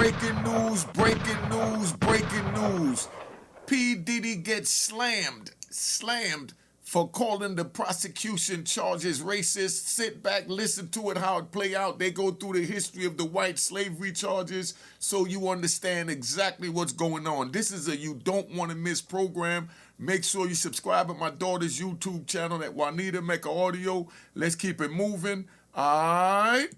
Breaking news, breaking news, breaking news. P Diddy gets slammed for calling the prosecution charges racist. Sit back, listen to it, how it play out. They go through the history of the white slavery charges so you understand exactly what's going on. This is a you don't want to miss program. Make sure you subscribe to my daughter's YouTube channel at Unique Mecca Audio. Let's keep it moving. All right.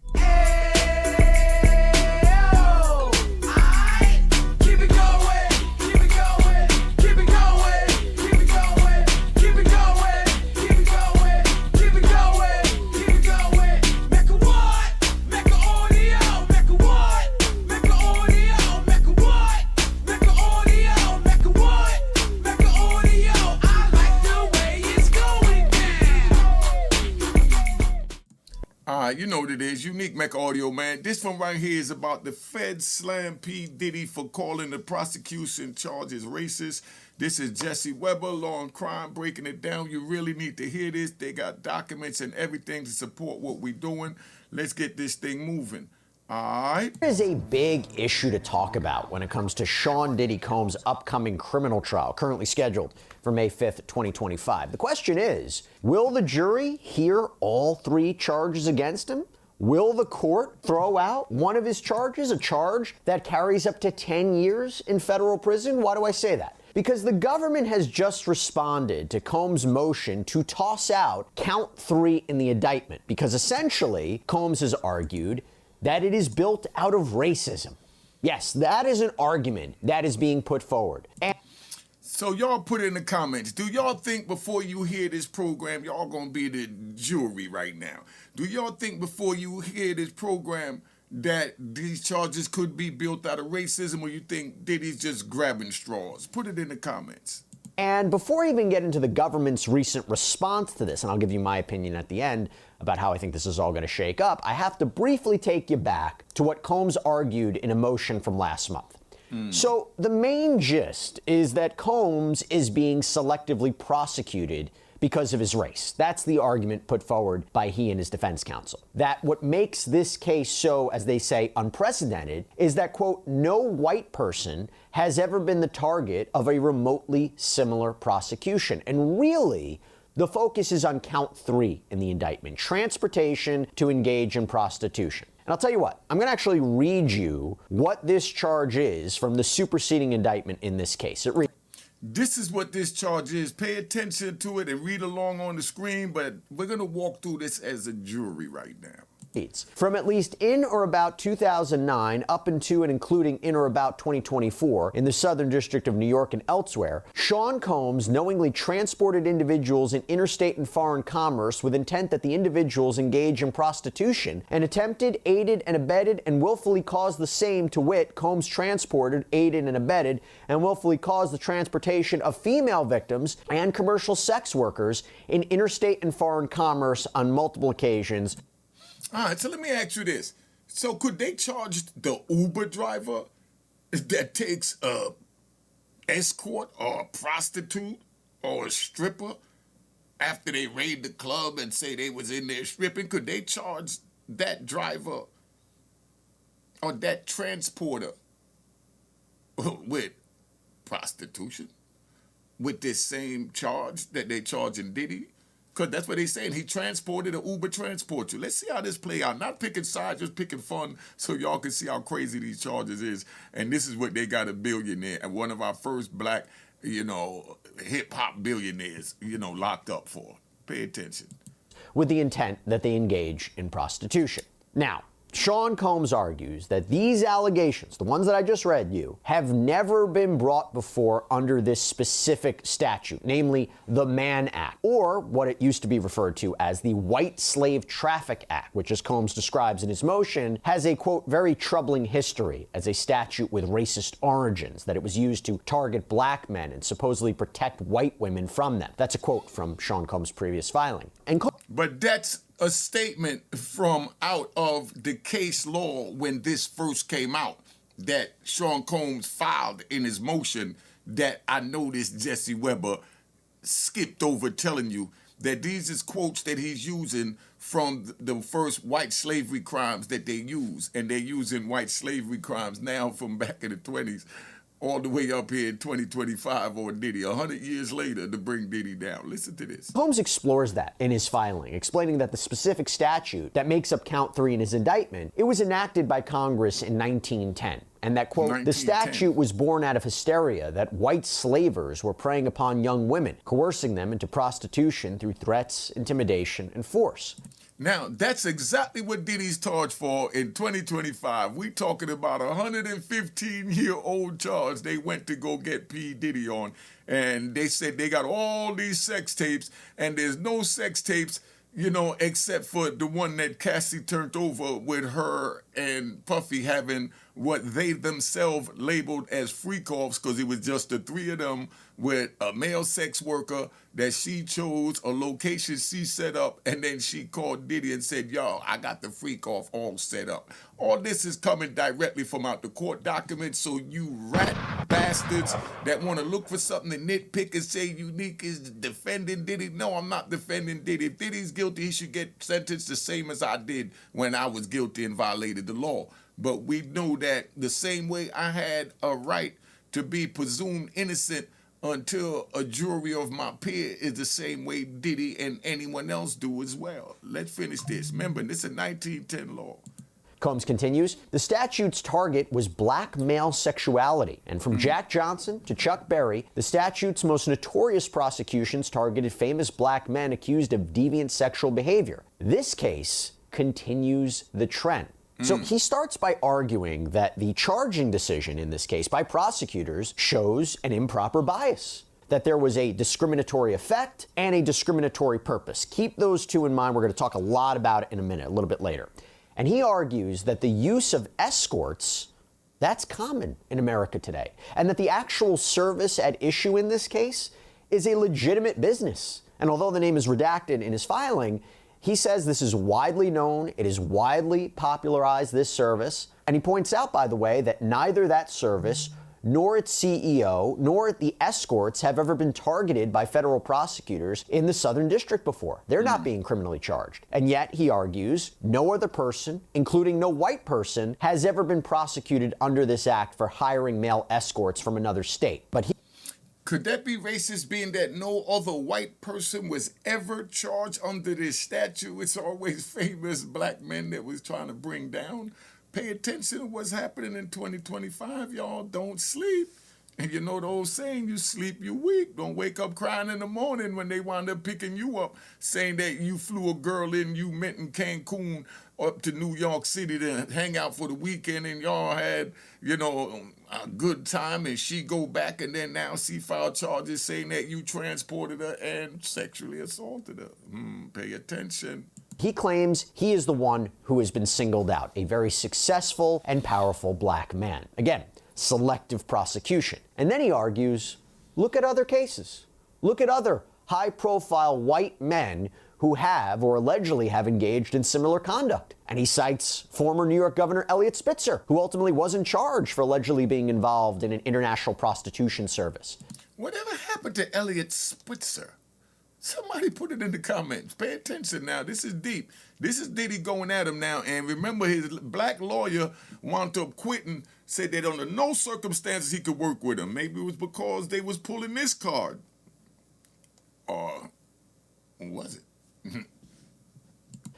You know what it is, Unique Mecca Audio, man. This one right here is about the Feds slam P Diddy for calling the prosecution charges racist. This is Jesse Weber, Law and Crime, breaking it down. You really need to hear this. They got documents and everything to support what we're doing. Let's get this thing moving. All right. There is a big issue to talk about when it comes to Sean Diddy Combs' upcoming criminal trial, currently scheduled for May 5th, 2025. The question is, will the jury hear all three charges against him? Will the court throw out one of his charges, a charge that carries up to 10 years in federal prison? Why do I say that? Because the government has just responded to Combs' motion to toss out count 3 in the indictment, because essentially Combs has argued that it is built out of racism. Yes, that is an argument that is being put forward. So y'all put in the comments, do y'all think before you hear this program, y'all gonna be the jury right now? Do y'all think before you hear this program that these charges could be built out of racism, or you think Diddy's just grabbing straws? Put it in the comments. And before I even get into the government's recent response to this, and I'll give you my opinion at the end about how I think this is all going to shake up, I have to briefly take you back to what Combs argued in a motion from last month. So the main gist is that Combs is being selectively prosecuted because of his race. That's the argument put forward by he and his defense counsel. That what makes this case so, as they say, unprecedented is that, quote, no white person has ever been the target of a remotely similar prosecution. And really, the focus is on count 3 in the indictment, transportation to engage in prostitution. And I'll tell you what, I'm going to actually read you what this charge is from the superseding indictment in this case. It reads, this is what this charge is. Pay attention to it and read along on the screen, but we're going to walk through this as a jury right now. From at least in or about 2009 up into and including in or about 2024 in the Southern District of New York and elsewhere, Sean Combs knowingly transported individuals in interstate and foreign commerce with intent that the individuals engage in prostitution, and attempted, aided, and abetted, and willfully caused the same, to wit, Combs transported, aided, and abetted, and willfully caused the transportation of female victims and commercial sex workers in interstate and foreign commerce on multiple occasions. All right, so let me ask you this. So could they charge the Uber driver that takes a escort or a prostitute or a stripper after they raid the club and say they was in there stripping? Could they charge that driver or that transporter with prostitution with this same charge that they charging Diddy? Because that's what they're saying. He transported, an Uber transport you. Let's see how this play out. Not picking sides, just picking fun so y'all can see how crazy these charges is. And this is what they got a billionaire and one of our first black, hip-hop billionaires, locked up for. Pay attention. With the intent that they engage in prostitution. Now, Sean Combs argues that these allegations, the ones that I just read you, have never been brought before under this specific statute, namely the Mann Act, or what it used to be referred to as the White Slave Traffic Act, which, as Combs describes in his motion, has a, quote, very troubling history as a statute with racist origins, that it was used to target black men and supposedly protect white women from them. That's a quote from Sean Combs' previous filing. But that's a statement from out of the case law when this first came out that Sean Combs filed in his motion that I noticed Jesse Weber skipped over telling you that these is quotes that he's using from the first white slavery crimes that they use, and they're using white slavery crimes now from back in the 20s all the way up here in 2025 on Diddy, 100 years later, to bring Diddy down. Listen to this. Combs explores that in his filing, explaining that the specific statute that makes up count 3 in his indictment, it was enacted by Congress in 1910. And that, quote, the statute was born out of hysteria that white slavers were preying upon young women, coercing them into prostitution through threats, intimidation, and force. Now, that's exactly what Diddy's charged for in 2025. We talking about a 115-year-old charge they went to go get P Diddy on. And they said they got all these sex tapes, and there's no sex tapes, you know, except for the one that Cassie turned over with her and Puffy having what they themselves labeled as freak-offs, because it was just the 3 of them with a male sex worker that she chose, a location she set up, and then she called Diddy and said, yo, I got the freak-off all set up. All this is coming directly from out the court documents, so you rat bastards that want to look for something to nitpick and say Unique is defending Diddy. No, I'm not defending Diddy. If Diddy's guilty, he should get sentenced the same as I did when I was guilty and violated the law. But we know that the same way I had a right to be presumed innocent until a jury of my peer is the same way Diddy and anyone else do as well. Let's finish this. Remember, this is a 1910 law. Combs continues, the statute's target was black male sexuality. And from Jack Johnson to Chuck Berry, the statute's most notorious prosecutions targeted famous black men accused of deviant sexual behavior. This case continues the trend. So he starts by arguing that the charging decision in this case by prosecutors shows an improper bias, that there was a discriminatory effect and a discriminatory purpose. Keep those two in mind. We're going to talk a lot about it in a minute, a little bit later. And he argues that the use of escorts, that's common in America today, and that the actual service at issue in this case is a legitimate business. And although the name is redacted in his filing, he says this is widely known, it is widely popularized, this service, and he points out, by the way, that neither that service nor its CEO nor the escorts have ever been targeted by federal prosecutors in the Southern District before. They're not being criminally charged. And yet, he argues, no other person, including no white person, has ever been prosecuted under this act for hiring male escorts from another state. But could that be racist, being that no other white person was ever charged under this statute? It's always famous black men that was trying to bring down. Pay attention to what's happening in 2025, y'all. Don't sleep. And you know the old saying, you sleep, you weak. Don't wake up crying in the morning when they wind up picking you up, saying that you flew a girl in, you met in Cancun up to New York City to hang out for the weekend, and y'all had, you know, a good time, and she go back, and then now she filed charges saying that you transported her and sexually assaulted her. Pay attention. he claims he is the one who has been singled out, a very successful and powerful black man. Again, selective prosecution. And then he argues, look at other cases. Look at other high-profile white men who have or allegedly have engaged in similar conduct. And he cites former New York Governor Eliot Spitzer, who ultimately wasn't charged for allegedly being involved in an international prostitution service. Whatever happened to Eliot Spitzer? Somebody put it in the comments. Pay attention now. This is deep. This is Diddy going at him now. And remember, his black lawyer wound up quitting, said that under no circumstances he could work with him. Maybe it was because they was pulling this card. Or was it?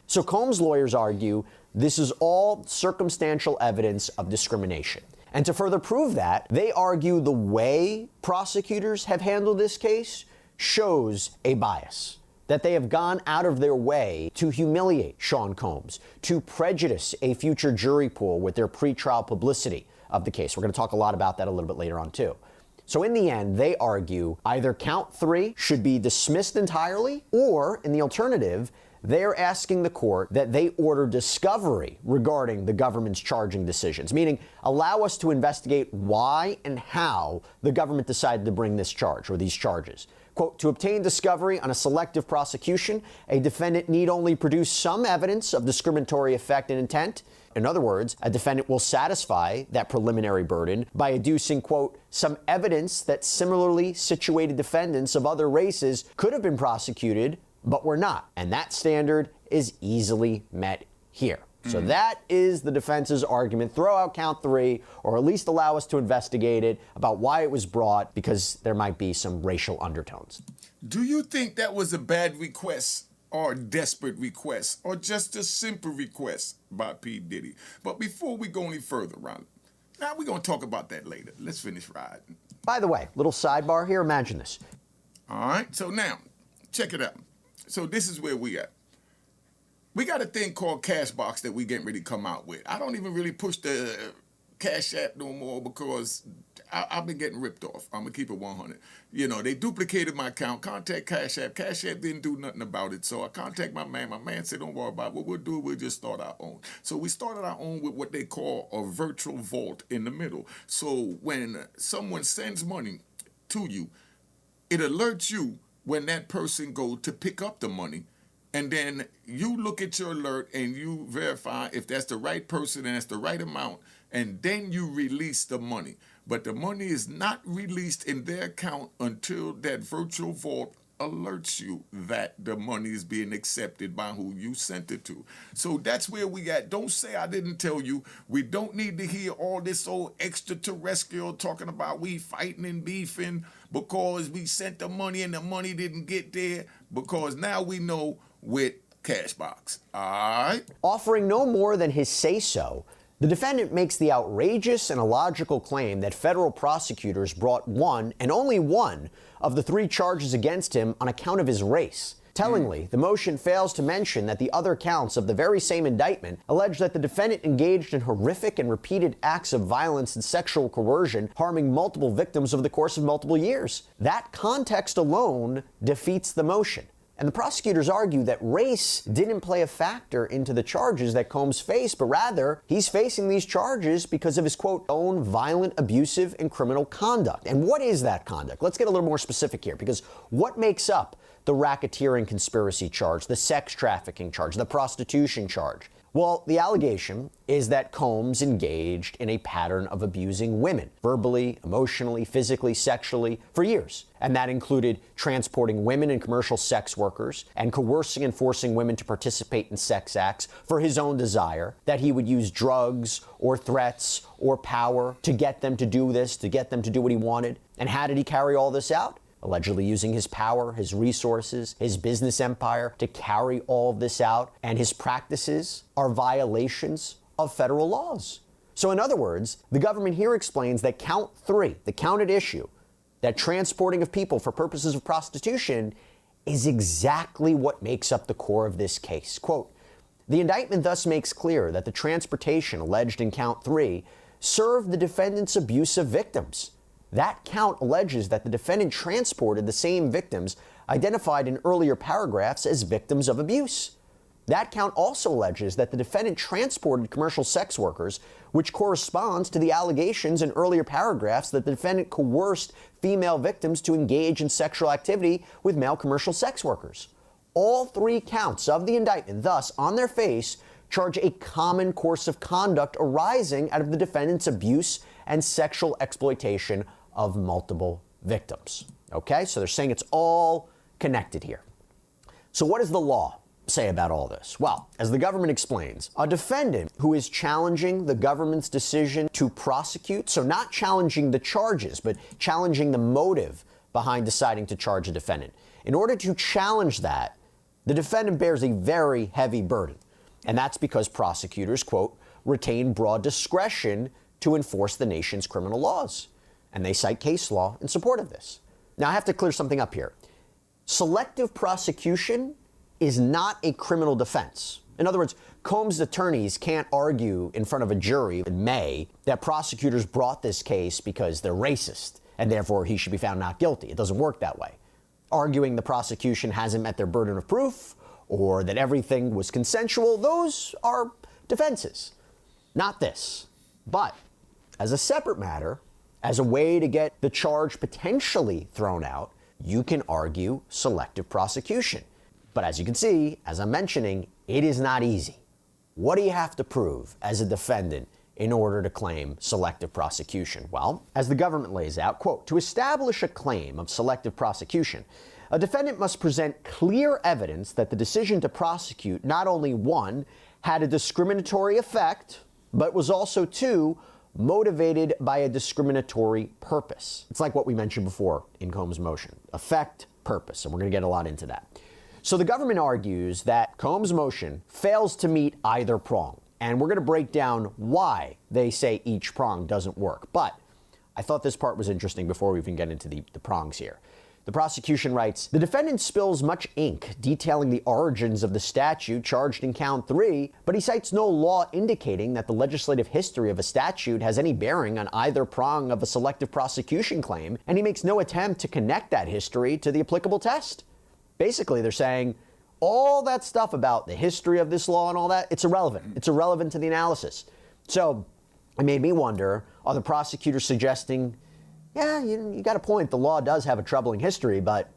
So Combs' lawyers argue this is all circumstantial evidence of discrimination. And to further prove that, they argue the way prosecutors have handled this case shows a bias, that they have gone out of their way to humiliate Sean Combs, to prejudice a future jury pool with their pretrial publicity of the case. We're going to talk a lot about that a little bit later on, too. So in the end, they argue either count 3 should be dismissed entirely, or in the alternative, they're asking the court that they order discovery regarding the government's charging decisions, meaning allow us to investigate why and how the government decided to bring this charge or these charges. Quote, to obtain discovery on a selective prosecution, a defendant need only produce some evidence of discriminatory effect and intent. In other words, a defendant will satisfy that preliminary burden by adducing, quote, some evidence that similarly situated defendants of other races could have been prosecuted, but were not. And that standard is easily met here. So that is the defense's argument. Throw out count 3, or at least allow us to investigate it about why it was brought, because there might be some racial undertones. Do you think that was a bad request, or a desperate request, or just a simple request by P Diddy? But before we go any further, Ron, now we're going to talk about that later. Let's finish riding. By the way, little sidebar here, imagine this. All right, so now, check it out. So this is where we at. We got a thing called Cashbox that we getting ready to come out with. I don't even really push the Cash App no more because I've been getting ripped off. I'm going to keep it 100. You know, they duplicated my account. Contact Cash App. Cash App didn't do nothing about it. So I contact my man. My man said, don't worry about it. What we'll do, we'll just start our own. So we started our own with what they call a virtual vault in the middle. So when someone sends money to you, it alerts you when that person go to pick up the money. And then you look at your alert and you verify if that's the right person and that's the right amount, and then you release the money. But the money is not released in their account until that virtual vault alerts you that the money is being accepted by who you sent it to. So that's where we at. Don't say I didn't tell you. We don't need to hear all this old extraterrestrial talking about we fighting and beefing because we sent the money and the money didn't get there, because now we know with Cashbox. All right? Offering no more than his say-so, the defendant makes the outrageous and illogical claim that federal prosecutors brought one, and only one, of the 3 charges against him on account of his race. Tellingly, the motion fails to mention that the other counts of the very same indictment allege that the defendant engaged in horrific and repeated acts of violence and sexual coercion, harming multiple victims over the course of multiple years. That context alone defeats the motion. And the prosecutors argue that race didn't play a factor into the charges that Combs faced, but rather he's facing these charges because of his, quote, own violent, abusive, and criminal conduct. And what is that conduct? Let's get a little more specific here, because what makes up the racketeering conspiracy charge, the sex trafficking charge, the prostitution charge? Well, the allegation is that Combs engaged in a pattern of abusing women, verbally, emotionally, physically, sexually, for years. And that included transporting women and commercial sex workers and coercing and forcing women to participate in sex acts for his own desire, that he would use drugs or threats or power to get them to do this, to get them to do what he wanted. And how did he carry all this out? Allegedly using his power, his resources, his business empire to carry all of this out, and his practices are violations of federal laws. So in other words, the government here explains that count 3, the count at issue, that transporting of people for purposes of prostitution, is exactly what makes up the core of this case. Quote, the indictment thus makes clear that the transportation alleged in count 3 served the defendant's abuse of victims. That count alleges that the defendant transported the same victims identified in earlier paragraphs as victims of abuse. That count also alleges that the defendant transported commercial sex workers, which corresponds to the allegations in earlier paragraphs that the defendant coerced female victims to engage in sexual activity with male commercial sex workers. All 3 counts of the indictment, thus, on their face, charge a common course of conduct arising out of the defendant's abuse and sexual exploitation of multiple victims. Okay, so they're saying it's all connected here. So what does the law say about all this? Well, as the government explains, a defendant who is challenging the government's decision to prosecute, so not challenging the charges, but challenging the motive behind deciding to charge a defendant. In order to challenge that, the defendant bears a very heavy burden. And that's because prosecutors, quote, retain broad discretion to enforce the nation's criminal laws. And they cite case law in support of this. Now, I have to clear something up here. Selective prosecution is not a criminal defense. In other words, Combs' attorneys can't argue in front of a jury in May that prosecutors brought this case because they're racist and therefore he should be found not guilty. It doesn't work that way. Arguing the prosecution hasn't met their burden of proof or that everything was consensual, those are defenses. Not this. But as a separate matter, as a way to get the charge potentially thrown out, you can argue selective prosecution. But as you can see, as I'm mentioning, it is not easy. What do you have to prove as a defendant in order to claim selective prosecution? Well, as the government lays out, quote, to establish a claim of selective prosecution, A defendant must present clear evidence that the decision to prosecute not only, one, had a discriminatory effect, but was also, two, motivated by a discriminatory purpose. It's like what we mentioned before in Combs' motion. Effect, purpose, and we're going to get a lot into that. So the government argues that Combs' motion fails to meet either prong, and we're going to break down why they say each prong doesn't work. But I thought this part was interesting before we even get into the prongs here. The prosecution writes, the defendant spills much ink detailing the origins of the statute charged in count 3, but he cites no law indicating that the legislative history of a statute has any bearing on either prong of a selective prosecution claim, and he makes no attempt to connect that history to the applicable test. Basically, they're saying all that stuff about the history of this law and all that, it's irrelevant. It's irrelevant to the analysis. So it made me wonder, are the prosecutors suggesting, yeah, you got a point. The law does have a troubling history, but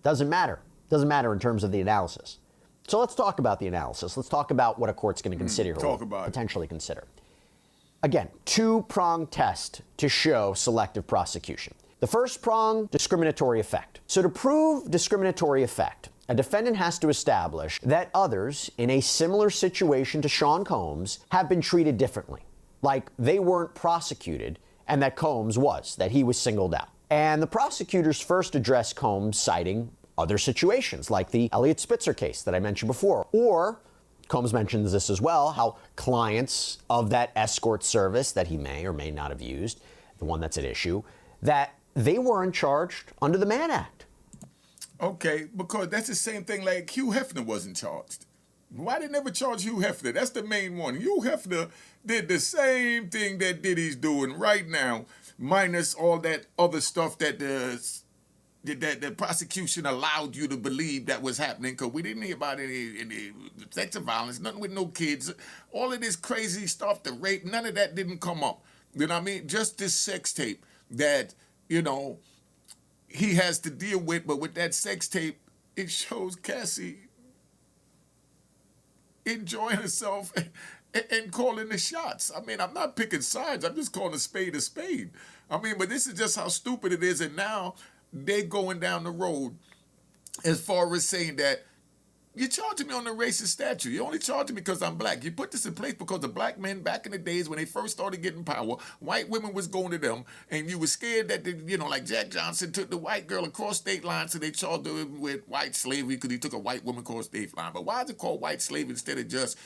doesn't matter. Doesn't matter in terms of the analysis. So let's talk about the analysis. Let's talk about what a court's going to consider or potentially consider. Again, two-prong test to show selective prosecution. The first prong, discriminatory effect. So to prove discriminatory effect, a defendant has to establish that others in a similar situation to Sean Combs have been treated differently, like they weren't prosecuted and that Combs was, that he was singled out. And the prosecutors first address Combs citing other situations, like the Elliot Spitzer case that I mentioned before. Or, Combs mentions this as well, how clients of that escort service that he may or may not have used, the one that's at issue, that they weren't charged under the Mann Act. Okay, because that's the same thing like Hugh Hefner wasn't charged. Why they never charge Hugh Hefner? That's the main one. Hugh Hefner did the same thing that Diddy's doing right now, minus all that other stuff that the prosecution allowed you to believe that was happening, because we didn't hear about any sexual violence, nothing with no kids. All of this crazy stuff, the rape, none of that didn't come up. You know what I mean? Just this sex tape that, you know, he has to deal with, but with that sex tape, it shows Cassie enjoying herself and calling the shots. I mean, I'm not picking sides. I'm just calling a spade a spade. I mean, but this is just how stupid it is. And now they're going down the road as far as saying that you're charging me on the racist statute. You're only charging me because I'm black. You put this in place because the black men back in the days when they first started getting power, white women was going to them, and you were scared that, like Jack Johnson took the white girl across state lines, so they charged him with white slavery because he took a white woman across state line. But why is it called white slavery instead of just,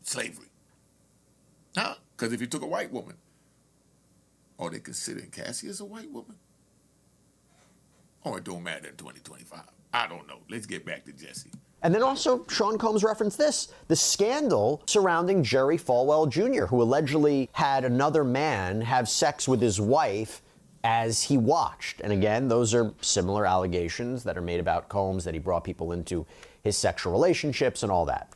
slavery? Huh? Because if you took a white woman, are they considering Cassie as a white woman? Or it don't matter in 2025. I don't know. Let's get back to Jesse. And then also, Sean Combs referenced this, the scandal surrounding Jerry Falwell Jr., who allegedly had another man have sex with his wife as he watched. And again, those are similar allegations that are made about Combs, that he brought people into his sexual relationships and all that.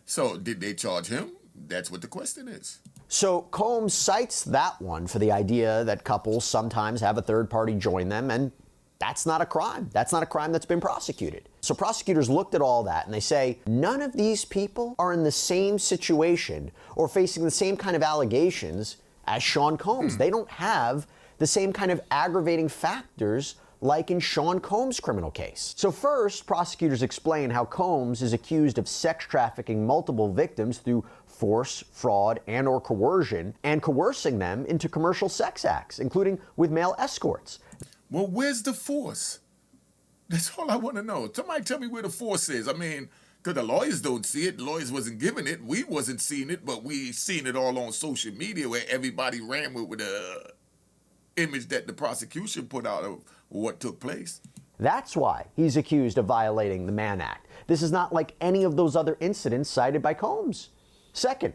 So did they charge him? That's what the question is. So Combs cites that one for the idea that couples sometimes have a third party join them, and that's not a crime. That's not a crime that's been prosecuted. So prosecutors looked at all that and they say, none of these people are in the same situation or facing the same kind of allegations as Sean Combs. They don't have the same kind of aggravating factors like in Sean Combs' criminal case. So first, prosecutors explain how Combs is accused of sex trafficking multiple victims through force, fraud, and or coercion, and coercing them into commercial sex acts, including with male escorts. Well, where's the force? That's all I want to know. Somebody tell me where the force is. I mean, because the lawyers don't see it. The lawyers wasn't giving it. We wasn't seeing it, but we seen it all on social media where everybody ran with the image that the prosecution put out of what took place. That's why he's accused of violating the Mann Act. This is not like any of those other incidents cited by Combs. Second,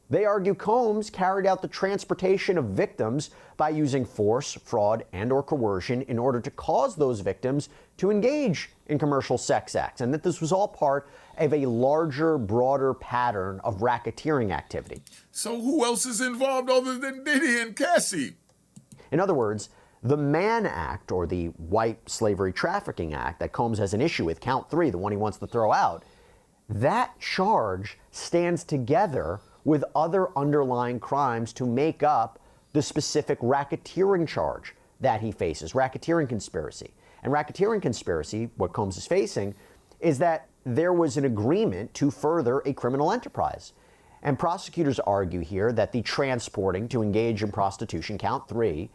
they argue Combs carried out the transportation of victims by using force, fraud, and or coercion in order to cause those victims to engage in commercial sex acts, and that this was all part of a larger, broader pattern of racketeering activity. So who else is involved other than Diddy and Cassie? In other words, the Mann Act, or the White Slavery Trafficking Act that Combs has an issue with, count 3, the one he wants to throw out, that charge stands together with other underlying crimes to make up the specific racketeering charge that he faces, racketeering conspiracy. and racketeering conspiracy, what Combs is facing, is that there was an agreement to further a criminal enterprise. And prosecutors argue here that the transporting to engage in prostitution, count 3,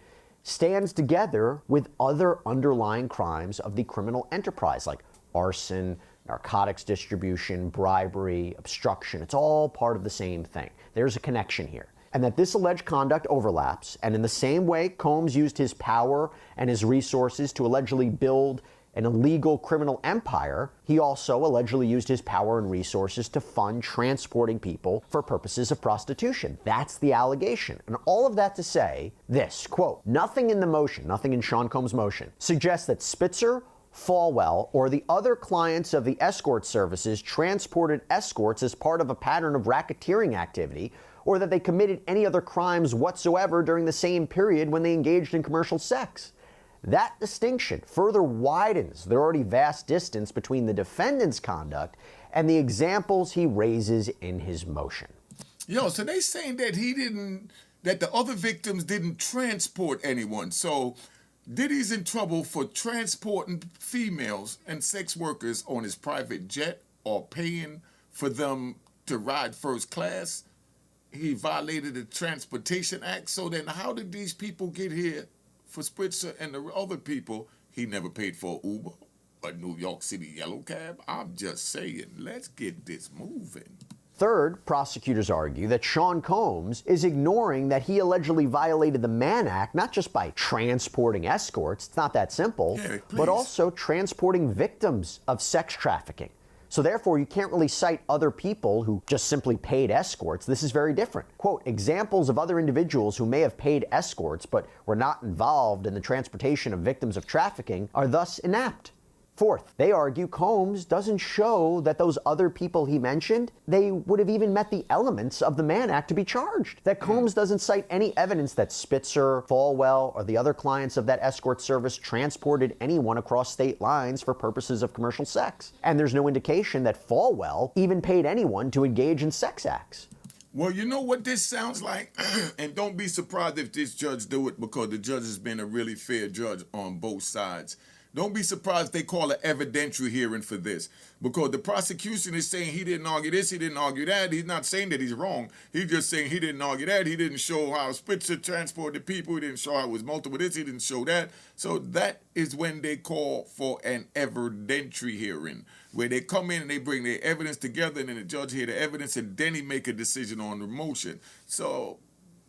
stands together with other underlying crimes of the criminal enterprise, like arson, narcotics distribution, bribery, obstruction. It's all part of the same thing. There's a connection here. And that this alleged conduct overlaps, and in the same way Combs used his power and his resources to allegedly build an illegal criminal empire, he also allegedly used his power and resources to fund transporting people for purposes of prostitution. That's the allegation. And all of that to say this, quote, nothing in the motion, nothing in Sean Combs' motion, suggests that Spitzer, Falwell, or the other clients of the escort services transported escorts as part of a pattern of racketeering activity, or that they committed any other crimes whatsoever during the same period when they engaged in commercial sex. That distinction further widens the already vast distance between the defendant's conduct and the examples he raises in his motion. Yo, so they saying that that the other victims didn't transport anyone. So Diddy's in trouble for transporting females and sex workers on his private jet or paying for them to ride first class. He violated the Transportation Act. So then how did these people get here? For Spitzer and the other people, he never paid for Uber, a New York City yellow cab. I'm just saying, let's get this moving. Third, prosecutors argue that Sean Combs is ignoring that he allegedly violated the Mann Act, not just by transporting escorts, it's not that simple, but also transporting victims of sex trafficking. So therefore, you can't really cite other people who just simply paid escorts. This is very different. Quote, examples of other individuals who may have paid escorts but were not involved in the transportation of victims of trafficking are thus inapt. Fourth, they argue Combs doesn't show that those other people he mentioned, they would have even met the elements of the Mann Act to be charged. That Combs doesn't cite any evidence that Spitzer, Falwell, or the other clients of that escort service transported anyone across state lines for purposes of commercial sex. And there's no indication that Falwell even paid anyone to engage in sex acts. Well, you know what this sounds like? And don't be surprised if this judge do it, because the judge has been a really fair judge on both sides. Don't be surprised they call an evidentiary hearing for this, because the prosecution is saying he didn't argue this, he didn't argue that. He's not saying that he's wrong. He's just saying he didn't argue that. He didn't show how Spitzer transported people. He didn't show how it was multiple this. He didn't show that. So that is when they call for an evidentiary hearing, where they come in and they bring their evidence together, and then the judge hear the evidence, and then he make a decision on the motion. So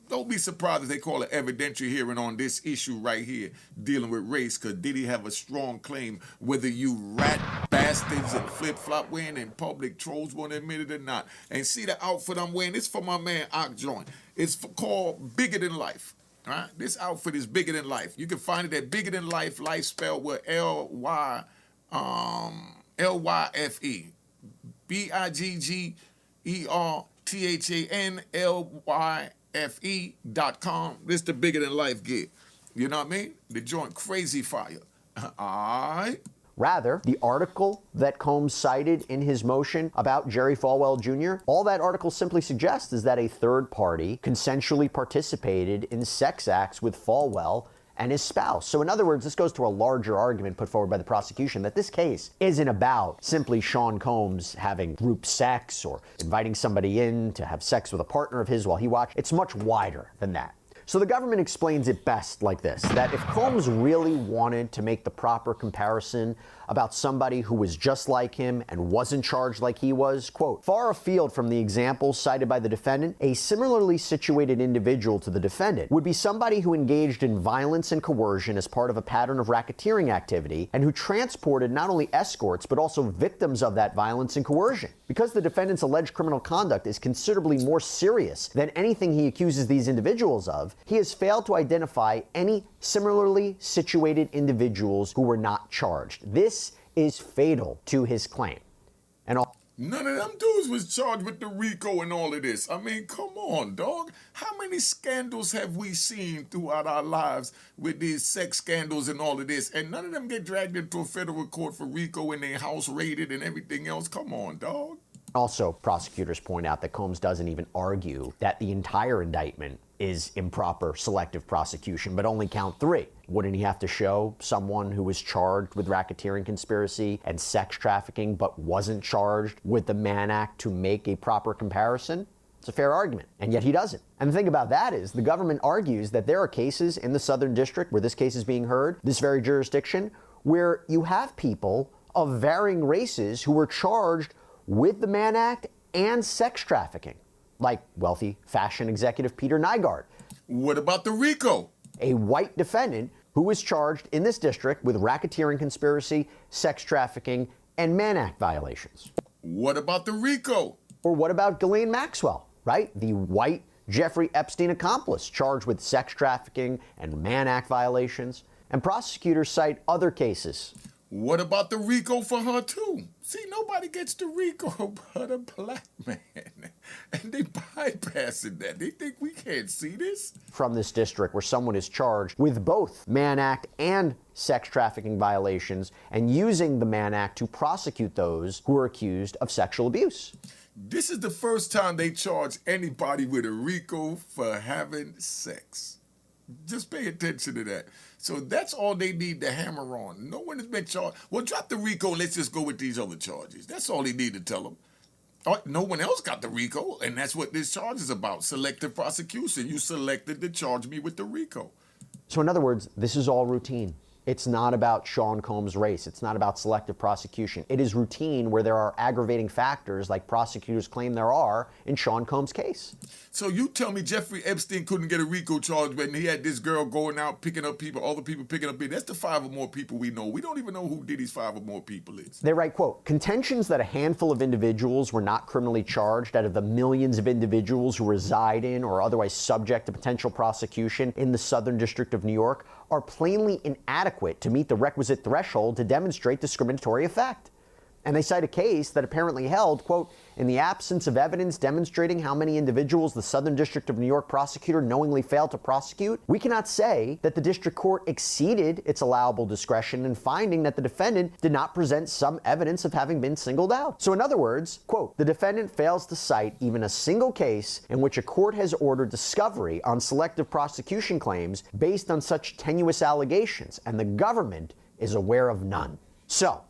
don't be surprised if they call an evidentiary hearing on this issue right here, dealing with race, because Diddy have a strong claim, whether you rat bastards and flip-flop wearing in public, trolls won't admit it or not. And see the outfit I'm wearing? It's for my man Ock Joint. It's called Bigger Than Life. All right? This outfit is bigger than life. You can find it at Bigger Than Life, life spelled with Lyfe. BIGGERTHANLYFE.com. This the Bigger Than Life gig. You know what I mean? The joint crazy fire. Alright. Rather, the article that Combs cited in his motion about Jerry Falwell Jr., all that article simply suggests is that a third party consensually participated in sex acts with Falwell and his spouse. So in other words, this goes to a larger argument put forward by the prosecution that this case isn't about simply Sean Combs having group sex or inviting somebody in to have sex with a partner of his while he watched. It's much wider than that. So the government explains it best like this, that if Combs really wanted to make the proper comparison about somebody who was just like him and wasn't charged like he was, quote, far afield from the examples cited by the defendant, a similarly situated individual to the defendant would be somebody who engaged in violence and coercion as part of a pattern of racketeering activity and who transported not only escorts but also victims of that violence and coercion. Because the defendant's alleged criminal conduct is considerably more serious than anything he accuses these individuals of, he has failed to identify any similarly situated individuals who were not charged. This is fatal to his claim. And none of them dudes was charged with the RICO and all of this. I mean, come on, dog. How many scandals have we seen throughout our lives with these sex scandals and all of this? And none of them get dragged into a federal court for RICO and their house raided and everything else. Come on, dog. Also, prosecutors point out that Combs doesn't even argue that the entire indictment is improper selective prosecution, but only count 3. Wouldn't he have to show someone who was charged with racketeering conspiracy and sex trafficking but wasn't charged with the Mann Act to make a proper comparison? It's a fair argument, and yet he doesn't. And the thing about that is the government argues that there are cases in the Southern District where this case is being heard, this very jurisdiction, where you have people of varying races who were charged with the Mann Act and sex trafficking, like wealthy fashion executive Peter Nygaard. What about the RICO? A white defendant who was charged in this district with racketeering conspiracy, sex trafficking, and Mann Act violations. What about the RICO? Or what about Ghislaine Maxwell, right? The white Jeffrey Epstein accomplice charged with sex trafficking and Mann Act violations. And prosecutors cite other cases. What about the RICO for her too? See, nobody gets the RICO but a black man. And they bypassing that. They think we can't see this. From this district where someone is charged with both Mann Act and sex trafficking violations and using the Mann Act to prosecute those who are accused of sexual abuse. This is the first time they charge anybody with a RICO for having sex. Just pay attention to that. So that's all they need to hammer on. No one has been charged. Well, drop the RICO. Let's just go with these other charges. That's all they need to tell them. No one else got the RICO, and that's what this charge is about, selective prosecution. You selected to charge me with the RICO. So in other words, this is all routine. It's not about Sean Combs' race. It's not about selective prosecution. It is routine where there are aggravating factors like prosecutors claim there are in Sean Combs' case. So you tell me Jeffrey Epstein couldn't get a RICO charge when he had this girl going out picking up people, all the people picking up people. That's the 5 or more people we know. We don't even know who Diddy's 5 or more people is. They write, quote, contentions that a handful of individuals were not criminally charged out of the millions of individuals who reside in or otherwise subject to potential prosecution in the Southern District of New York are plainly inadequate to meet the requisite threshold to demonstrate discriminatory effect. And they cite a case that apparently held, quote, in the absence of evidence demonstrating how many individuals the Southern District of New York prosecutor knowingly failed to prosecute, we cannot say that the district court exceeded its allowable discretion in finding that the defendant did not present some evidence of having been singled out. So in other words, quote, the defendant fails to cite even a single case in which a court has ordered discovery on selective prosecution claims based on such tenuous allegations, and the government is aware of none. So,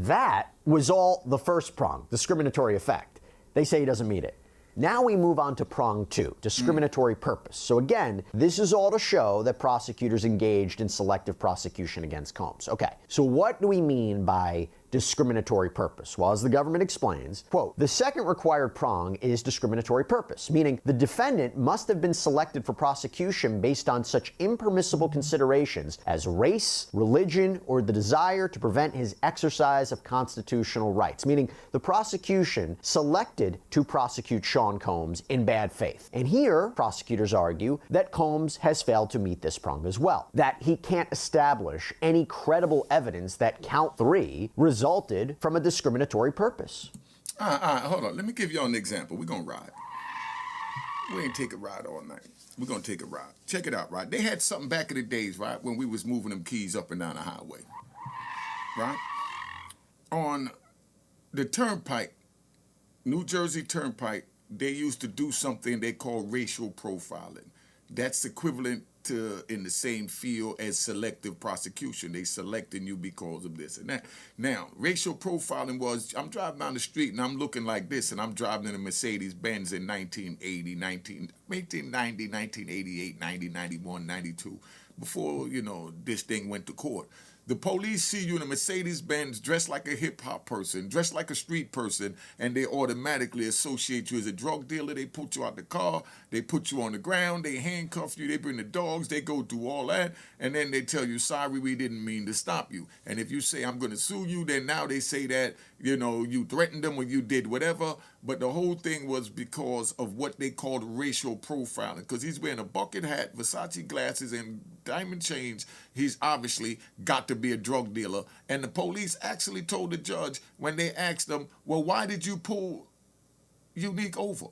that was all the first prong, discriminatory effect. They say he doesn't meet it. Now we move on to prong 2, discriminatory purpose. So again, this is all to show that prosecutors engaged in selective prosecution against Combs. Okay, so what do we mean by discriminatory purpose? Well, as the government explains, quote, the second required prong is discriminatory purpose, meaning the defendant must have been selected for prosecution based on such impermissible considerations as race, religion, or the desire to prevent his exercise of constitutional rights, meaning the prosecution selected to prosecute Sean Combs in bad faith. And here, prosecutors argue that Combs has failed to meet this prong as well, that he can't establish any credible evidence that count 3 resulted from a discriminatory purpose. Hold on. Let me give y'all an example. We're going to ride. We ain't take a ride all night. We're going to take a ride. Check it out, right? They had something back in the days, right, when we was moving them keys up and down the highway, right? On the turnpike, New Jersey Turnpike, they used to do something they call racial profiling. That's equivalent to in the same field as selective prosecution. They selecting you because of this and that. Now, racial profiling was, I'm driving down the street and I'm looking like this, and I'm driving in a Mercedes-Benz in 1980, 1990, 1988, 90, 91, 92, before, this thing went to court. The police see you in a Mercedes-Benz dressed like a hip-hop person, dressed like a street person, and they automatically associate you as a drug dealer. They put you out the car, they put you on the ground, they handcuff you, they bring the dogs, they go through all that, and then they tell you, sorry, we didn't mean to stop you. And if you say, I'm going to sue you, then now they say that, you threatened them or you did whatever. But the whole thing was because of what they called racial profiling, because he's wearing a bucket hat, Versace glasses, and diamond chains. He's obviously got to be a drug dealer. And the police actually told the judge when they asked them, well, why did you pull Unique over?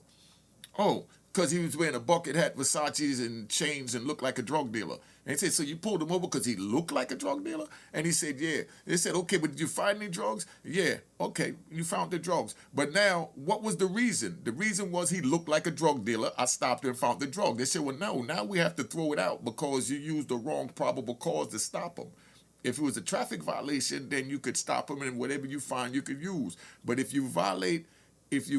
Oh, because he was wearing a bucket hat, Versace's, and chains and looked like a drug dealer. And they said, so you pulled him over because he looked like a drug dealer? And he said, yeah. They said, okay, but did you find any drugs? Yeah, okay, you found the drugs. But now, what was the reason? The reason was he looked like a drug dealer. I stopped and found the drug. They said, well, no, now we have to throw it out because you used the wrong probable cause to stop him. If it was a traffic violation, then you could stop him, and whatever you find, you could use. But if you violate the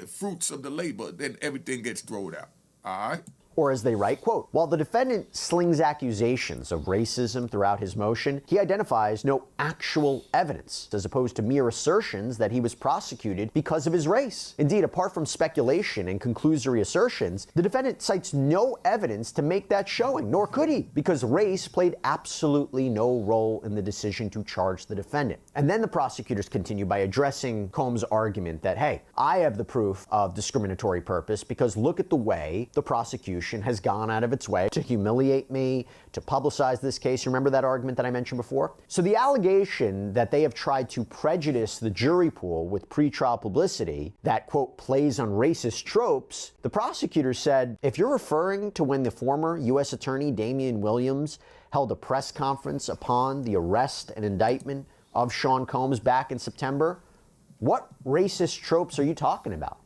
fruits of the labor, then everything gets thrown out. All right? Or as they write, quote, while the defendant slings accusations of racism throughout his motion, he identifies no actual evidence, as opposed to mere assertions that he was prosecuted because of his race. Indeed, apart from speculation and conclusory assertions, the defendant cites no evidence to make that showing, nor could he, because race played absolutely no role in the decision to charge the defendant. And then the prosecutors continue by addressing Combs' argument that, hey, I have the proof of discriminatory purpose because look at the way the prosecution has gone out of its way to humiliate me, to publicize this case. Remember that argument that I mentioned before? So the allegation that they have tried to prejudice the jury pool with pretrial publicity that, quote, plays on racist tropes, the prosecutor said, if you're referring to when the former U.S. Attorney Damian Williams held a press conference upon the arrest and indictment of Sean Combs back in September, what racist tropes are you talking about?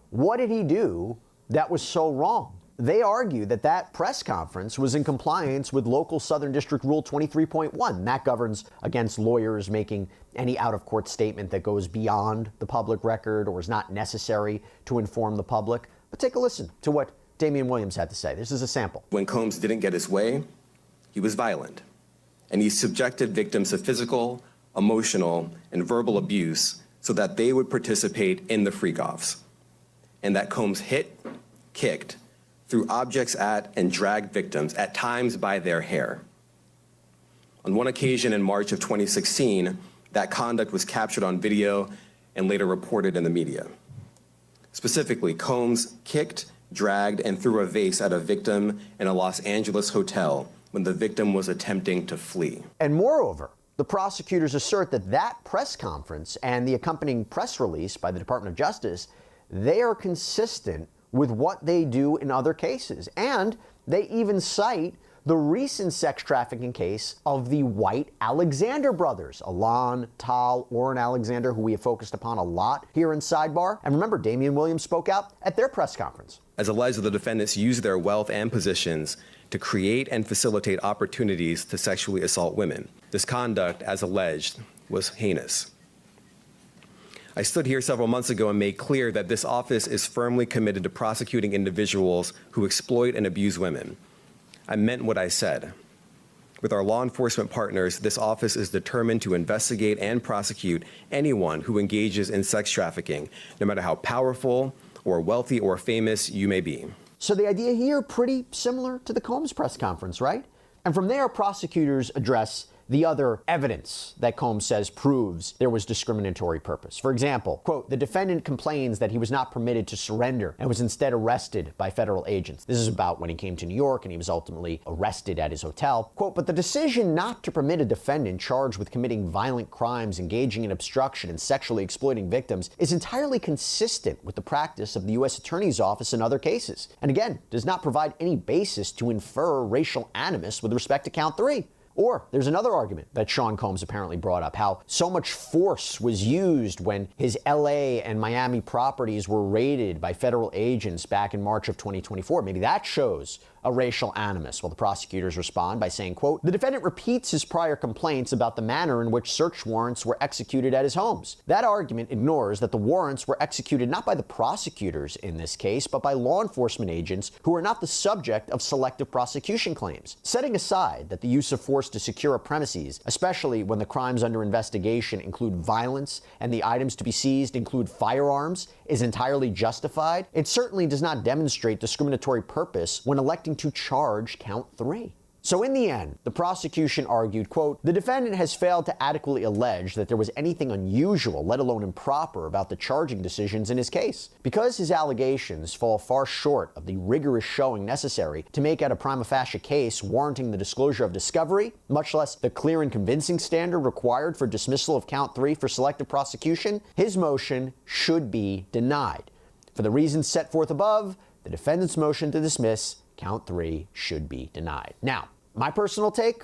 What did he do that was so wrong? They argue that that press conference was in compliance with local Southern District Rule 23.1. That governs against lawyers making any out-of-court statement that goes beyond the public record or is not necessary to inform the public. But take a listen to what Damian Williams had to say. This is a sample. When Combs didn't get his way, he was violent, and he subjected victims to physical, emotional, and verbal abuse so that they would participate in the freak-offs, and that Combs hit, kicked, threw objects at, and dragged victims, at times by their hair. On one occasion in March of 2016, that conduct was captured on video and later reported in the media. Specifically, Combs kicked, dragged, and threw a vase at a victim in a Los Angeles hotel when the victim was attempting to flee. And moreover, the prosecutors assert that that press conference and the accompanying press release by the Department of Justice, they are consistent with what they do in other cases. And they even cite the recent sex trafficking case of the White Alexander brothers, Alon, Tal, Orrin Alexander, who we have focused upon a lot here in Sidebar. And remember, Damian Williams spoke out at their press conference. As alleged, the defendants used their wealth and positions to create and facilitate opportunities to sexually assault women. This conduct, as alleged, was heinous. I stood here several months ago and made clear that this office is firmly committed to prosecuting individuals who exploit and abuse women. I meant what I said. With our law enforcement partners, this office is determined to investigate and prosecute anyone who engages in sex trafficking, no matter how powerful or wealthy or famous you may be. So the idea here, pretty similar to the Combs press conference, right? And from there, prosecutors address the other evidence that Combs says proves there was discriminatory purpose. For example, quote, the defendant complains that he was not permitted to surrender and was instead arrested by federal agents. This is about when he came to New York and he was ultimately arrested at his hotel. Quote, but the decision not to permit a defendant charged with committing violent crimes, engaging in obstruction, and sexually exploiting victims is entirely consistent with the practice of the U.S. Attorney's Office in other cases. And again, does not provide any basis to infer racial animus with respect to count 3. Or there's another argument that Sean Combs apparently brought up, how so much force was used when his LA and Miami properties were raided by federal agents back in March of 2024. Maybe that shows a racial animus. Well, the prosecutors respond by saying, quote, the defendant repeats his prior complaints about the manner in which search warrants were executed at his homes. That argument ignores that the warrants were executed not by the prosecutors in this case, but by law enforcement agents who are not the subject of selective prosecution claims. Setting aside that the use of force to secure a premises, especially when the crimes under investigation include violence and the items to be seized include firearms, is entirely justified, it certainly does not demonstrate discriminatory purpose when electing to charge count 3. So in the end, the prosecution argued, quote, the defendant has failed to adequately allege that there was anything unusual, let alone improper, about the charging decisions in his case. Because his allegations fall far short of the rigorous showing necessary to make out a prima facie case warranting the disclosure of discovery, much less the clear and convincing standard required for dismissal of count 3 for selective prosecution, his motion should be denied. For the reasons set forth above, the defendant's motion to dismiss count 3 should be denied. Now, my personal take,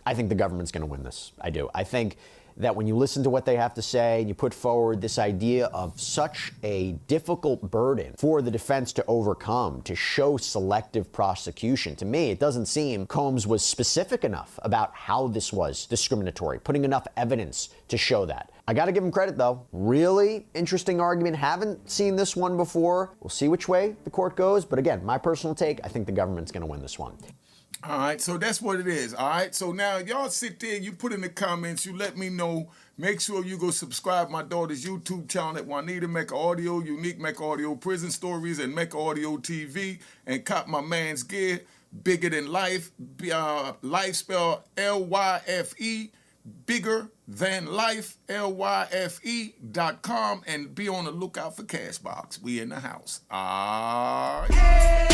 I think the government's going to win this. I do. I think that when you listen to what they have to say and you put forward this idea of such a difficult burden for the defense to overcome, to show selective prosecution, to me, it doesn't seem Combs was specific enough about how this was discriminatory, putting enough evidence to show that. I got to give him credit, though. Really interesting argument. Haven't seen this one before. We'll see which way the court goes. But again, my personal take, I think the government's going to win this one. All right, so that's what it is. All right, so now y'all sit there, you put in the comments, you let me know. Make sure you go subscribe my daughter's YouTube channel at Juanita Mecca Audio, Unique Mecca Audio, Prison Stories, and Mecca Audio TV, and cop my man's gear, Bigger Than Life, life spelled L-Y-F-E, Bigger Than Life, LYFE.com, and be on the lookout for Cashbox. We in the house. All right.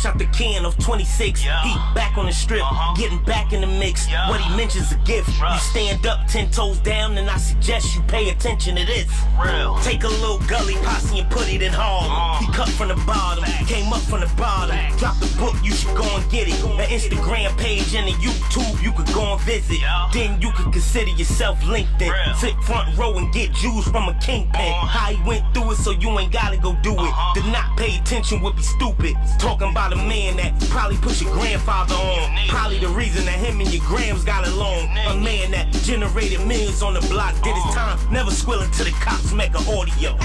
Out the can of 26, heat back on the strip, getting back in the mix. What he mentions a gift. You stand up 10 toes down, and I suggest you pay attention to this. Take a little gully posse and put it in Harlem. He cut from the bottom, came up from the bottom. Drop the book, you should go and get it. The Instagram page and the YouTube, you could go and visit. Then you could consider yourself linked in. Sit front row and get Jews from a kingpin. How he went through it, so you ain't gotta go do it. To not pay attention would be stupid. Talking about a man that probably put your grandfather on. Probably the reason that him and your grams got along. A man that generated millions on the block, did his time, never squilling to the cops, Mecca Audio.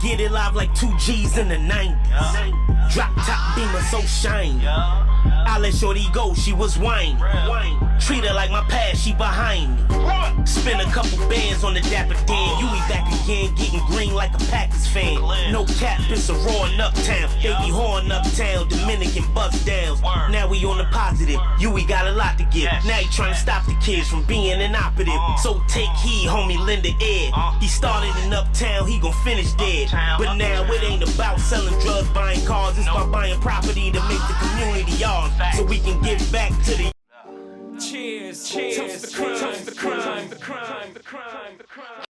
Get it live like 2 G's in the 90s. Drop top beamer so shiny. I let shorty go, she was wine. Treat her like my past, she behind me. Spend a couple bands on the Dapper Dan. You be back again, getting green like a Packers fan. No cap, it's a roaring uptown. They be horn uptown, Dominican bust downs. Now we on the positive, we got a lot to give. Now he trying to stop the kids from being inoperative. So take heed, homie, lend an ear. He started in uptown, he gon' finish dead. But now it ain't about selling drugs, buying cars. It's about buying property to make the community yours, so we can give back to the. Cheers, cheers, the crime, the crime, the crime, the crime.